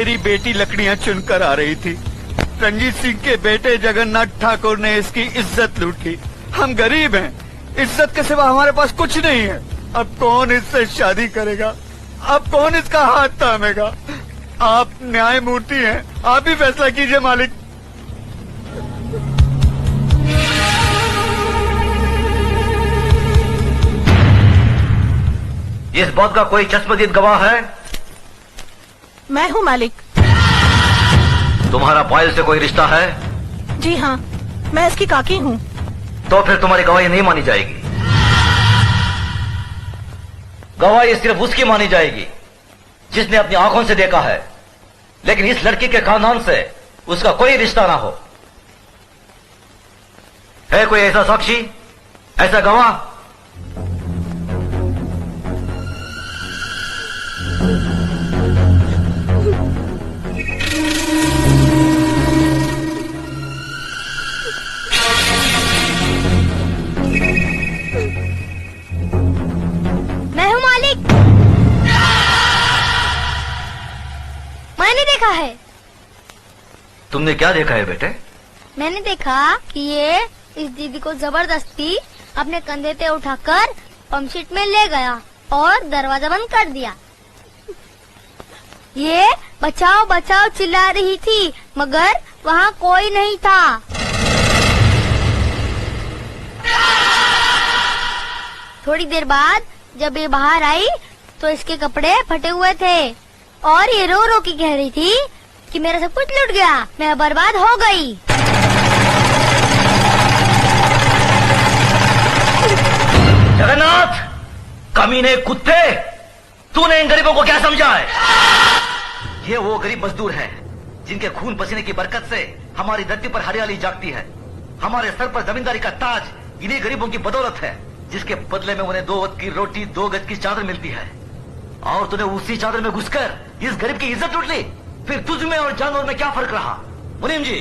मेरी बेटी लकड़ियां चुनकर आ रही थी। रंजीत सिंह के बेटे जगन्नाथ ठाकुर ने इसकी इज्जत लूट ली। हम गरीब हैं, इज्जत के सिवा हमारे पास कुछ नहीं है। अब कौन इससे शादी करेगा? अब कौन इसका हाथ थामेगा? आप न्यायमूर्ति हैं, आप ही फैसला कीजिए मालिक। इस बात का कोई चश्मदीद गवाह है? मैं हूँ मालिक। तुम्हारा पायल से कोई रिश्ता है? जी हाँ, मैं इसकी काकी हूँ। तो फिर तुम्हारी गवाही नहीं मानी जाएगी। गवाही सिर्फ उसकी मानी जाएगी जिसने अपनी आंखों से देखा है, लेकिन इस लड़की के खानदान से उसका कोई रिश्ता ना हो। है कोई ऐसा साक्षी, ऐसा गवाह? मैं हूँ मालिक। मैंने देखा है। तुमने क्या देखा है बेटे? मैंने देखा कि ये इस दीदी को जबरदस्ती अपने कंधे पे उठाकर पंपशीट में ले गया और दरवाजा बंद कर दिया। ये बचाओ बचाओ चिल्ला रही थी, मगर वहाँ कोई नहीं था। थोड़ी देर बाद जब ये बाहर आई तो इसके कपड़े फटे हुए थे और ये रो रो के कह रही थी कि मेरा सब कुछ लूट गया, मैं बर्बाद हो गई। जगन्नाथ, कमीने कुत्ते, तूने इन गरीबों को क्या समझा है? ये वो गरीब मजदूर हैं जिनके खून पसीने की बरकत से हमारी धरती पर हरियाली जागती है। हमारे सर पर जमींदारी का ताज इन्हीं गरीबों की बदौलत है, जिसके बदले में उन्हें 2 वक्त की रोटी 2 गज की चादर मिलती है। और तूने उसी चादर में घुसकर इस गरीब की इज्जत लूट ली। फिर तुझ में और जानवर में क्या फर्क रहा? मुनीम जी,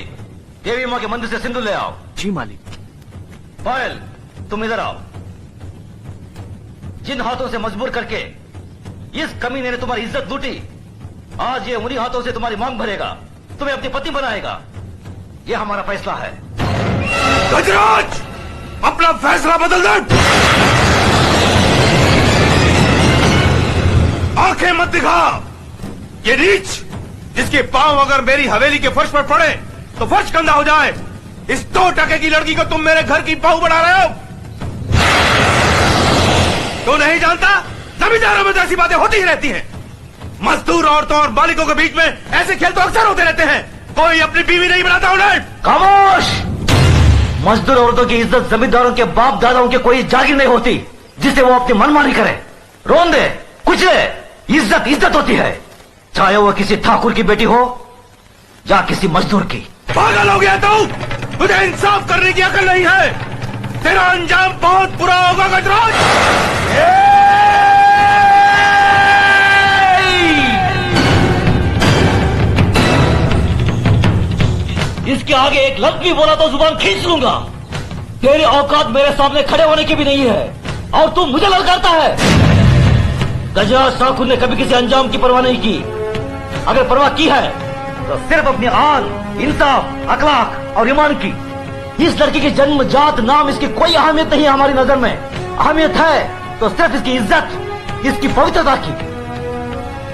देवी माँ के मंदिर से सिंदूर ले आओ। जी मालिक। पायल, तुम इधर आओ। जिन हाथों से मजबूर करके इस कमीने ने तुम्हारी इज्जत लूटी, आज ये उन्हीं हाथों से तुम्हारी मांग भरेगा, तुम्हें अपनी पत्नी बनाएगा। ये हमारा फैसला है। गजराज, अपना फैसला बदल दे। आंखें मत दिखा। ये नीच, जिसके पांव अगर मेरी हवेली के फर्श पर पड़े तो फर्श गंदा हो जाए, इस 2 टके की लड़की को तुम मेरे घर की बहू बना रहे हो। तो नहीं जानता, जमींदारों में तो ऐसी बातें होती ही रहती हैं। मजदूर औरतों और बालिकों के बीच में ऐसे खेल तो अक्सर होते रहते हैं। कोई अपनी बीवी नहीं बनाता उन्हें। खामोश! मजदूर औरतों की इज्जत जमींदारों के बाप दादाओं के कोई जागीर नहीं होती जिसे वो अपनी मनमानी करे, रोन दे, कुचले। इज्जत इज्जत होती है, चाहे वो किसी ठाकुर की बेटी हो या किसी मजदूर की। पागल हो गया तू? तुझे इंसाफ करने की अकल नहीं है। तेरा अंजाम बहुत बुरा होगा गजराज। इसके आगे एक लफ्ज भी बोला तो जुबान खींच लूंगा। तेरी औकात मेरे सामने खड़े होने की भी नहीं है और तू मुझे ललकारता है। गजराज ठाकुर ने कभी किसी अंजाम की परवाह नहीं की। अगर परवाह की है तो सिर्फ अपनी आन, इंसाफ, अखलाक और ईमान की। इस लड़की की जन्म जात नाम इसकी कोई अहमियत नहीं है हमारी नजर में। अहमियत है तो सिर्फ इसकी इज्जत, इसकी पवित्रता की।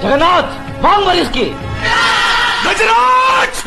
जगन्नाथ, मांग भर इसकी। गजराज!